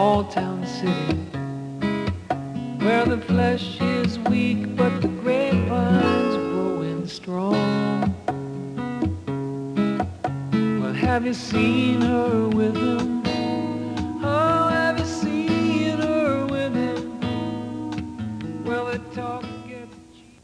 small town city where the flesh is weak but the grapevine's growing strong. Well, have you seen her with him? Oh, have you seen her with him? Well, the talk gets cheap.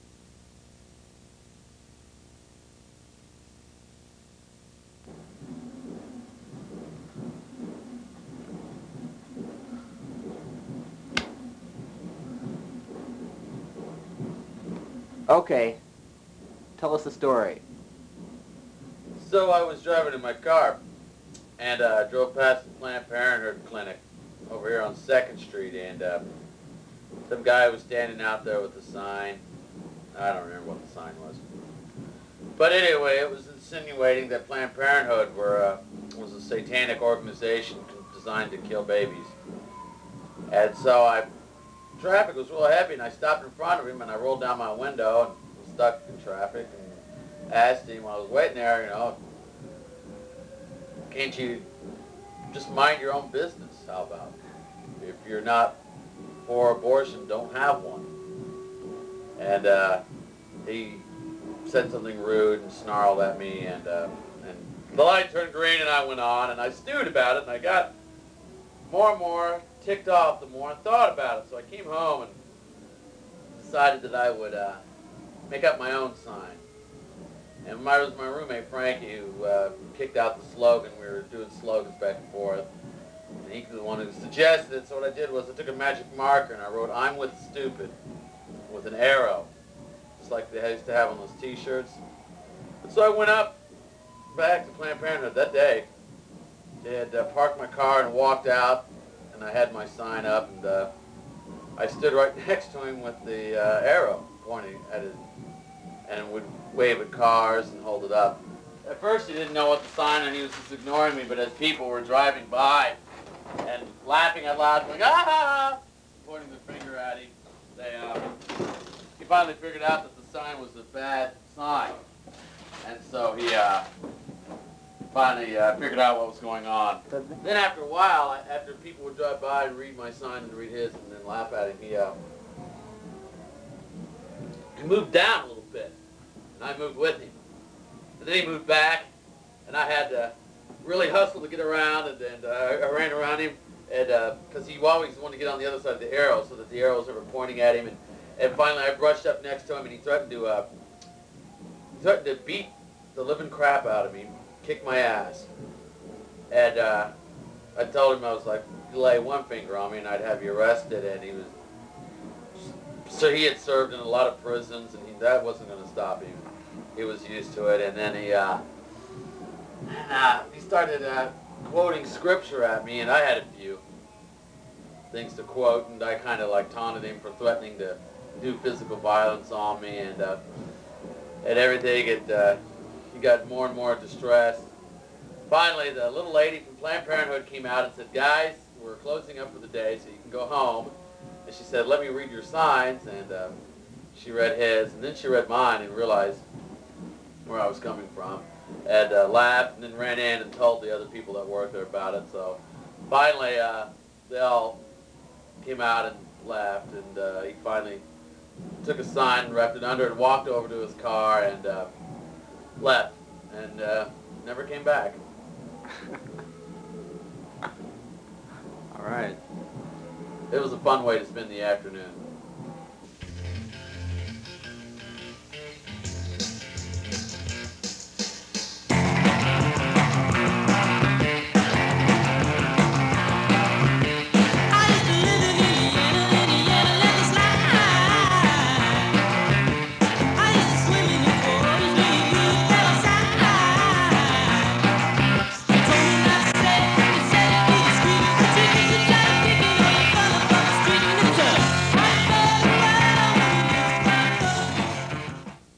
Okay, tell us the story. So I was driving in my car and drove past the Planned Parenthood clinic over here on 2nd Street, and some guy was standing out there with a sign. I don't remember what the sign was. But anyway, it was insinuating that Planned Parenthood was a satanic organization designed to kill babies. And so traffic was real heavy, and I stopped in front of him, and I rolled down my window and was stuck in traffic, and asked him while I was waiting there, you know, can't you just mind your own business? How about if you're not for abortion, don't have one. And he said something rude and snarled at me, and the light turned green, and I went on, and I stewed about it, and I got more and more ticked off the more I thought about it. So I came home and decided that I would make up my own sign. And it was my roommate Frankie who kicked out the slogan. We were doing slogans back and forth. And he was the one who suggested it. So what I did was I took a magic marker and I wrote "I'm with stupid" with an arrow, just like they used to have on those T-shirts. And so I went up back to Planned Parenthood that day. They had parked my car and walked out, and I had my sign up, and I stood right next to him with the arrow pointing at it, and would wave at cars and hold it up. At first he didn't know what the sign, and he was just ignoring me, but as people were driving by and laughing out loud, going, "Ah!" pointing their finger at him, he finally figured out that the sign was a bad sign. And so he finally figured out what was going on. Then after a while, after people would drive by and read my sign and read his and then laugh at him, he moved down a little bit, and I moved with him. And then he moved back, and I had to really hustle to get around, and I ran around him, and because he always wanted to get on the other side of the arrow so that the arrows were pointing at him, and finally I brushed up next to him, and he threatened to beat the living crap out of me, kick my ass. And I told him, I was like, you lay one finger on me and I'd have you arrested. And he had served in a lot of prisons, and that wasn't going to stop him. He was used to it. And then he started quoting scripture at me, and I had a few things to quote, and I kind of like taunted him for threatening to do physical violence on me, and everything. He got more and more distressed. Finally, the little lady from Planned Parenthood came out and said, "Guys, we're closing up for the day, so you can go home." And she said, "Let me read your signs." And she read his, and then she read mine and realized where I was coming from, and laughed, and then ran in and told the other people that worked there about it. So finally, they all came out and laughed, and he finally took a sign and wrapped it under it and walked over to his car and left, and never came back. All right. It was a fun way to spend the afternoon.